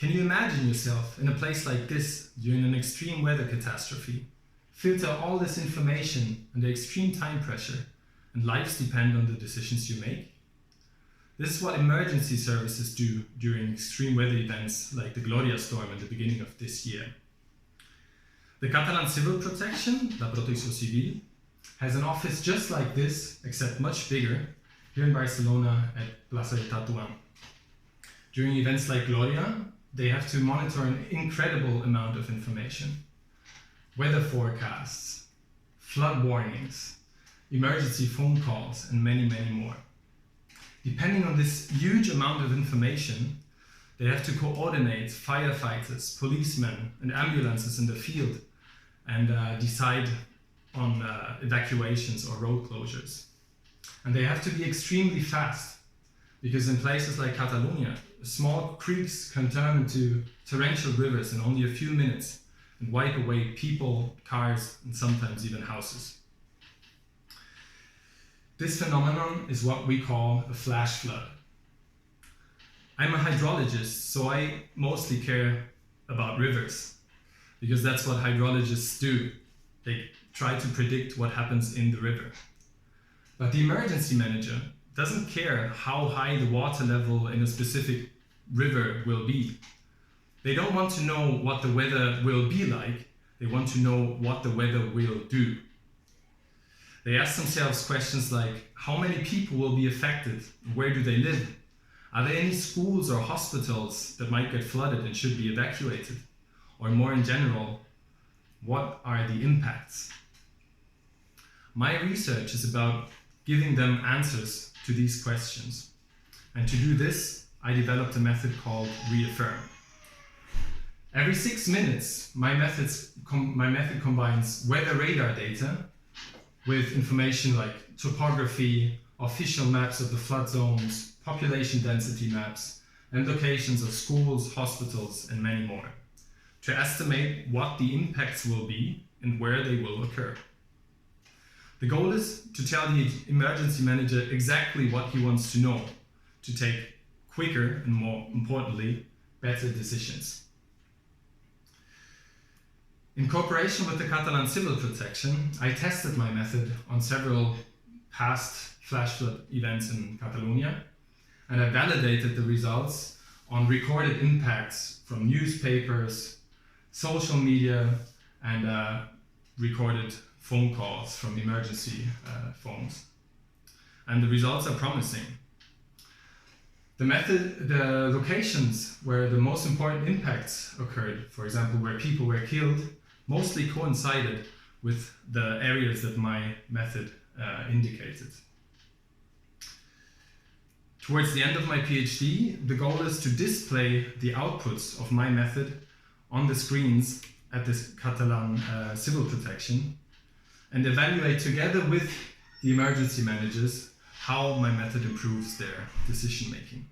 Can you imagine yourself in a place like this during an extreme weather catastrophe? Filter all this information under extreme time pressure, and lives depend on the decisions you make? This is what emergency services do during extreme weather events like the Gloria storm at the beginning of this year. The Catalan Civil Protection, La Protecció Civil, has an office just like this, except much bigger, here in Barcelona at Plaça de Tatuán. During events like Gloria, they have to monitor an incredible amount of information. Weather forecasts, flood warnings, emergency phone calls, and many, many more. Depending on this huge amount of information, they have to coordinate firefighters, policemen, and ambulances in the field and decide on evacuations or road closures. And they have to be extremely fast, because in places like Catalonia, small creeks can turn into torrential rivers in only a few minutes and wipe away people, cars, and sometimes even houses. This phenomenon is what we call a flash flood. I'm a hydrologist, so I mostly care about rivers, because that's what hydrologists do. They try to predict what happens in the river. But the emergency manager doesn't care how high the water level in a specific river will be. They don't want to know what the weather will be like, they want to know what the weather will do. They ask themselves questions like, how many people will be affected? Where do they live? Are there any schools or hospitals that might get flooded and should be evacuated? Or more in general, what are the impacts? My research is about giving them answers to these questions. And to do this, I developed a method called Reaffirm. Every 6 minutes, my method combines weather radar data with information like topography, official maps of the flood zones, population density maps, and locations of schools, hospitals, and many more, to estimate what the impacts will be and where they will occur. The goal is to tell the emergency manager exactly what he wants to know, to take quicker and, more importantly, better decisions. In cooperation with the Catalan Civil Protection, I tested my method on several past flash flood events in Catalonia, and I validated the results on recorded impacts from newspapers, social media, and recorded phone calls from emergency phones. And the results are promising. The locations where the most important impacts occurred, for example, where people were killed, mostly coincided with the areas that my method indicated. Towards the end of my PhD, the goal is to display the outputs of my method on the screens at this Catalan Civil Protection and evaluate together with the emergency managers how my method improves their decision making.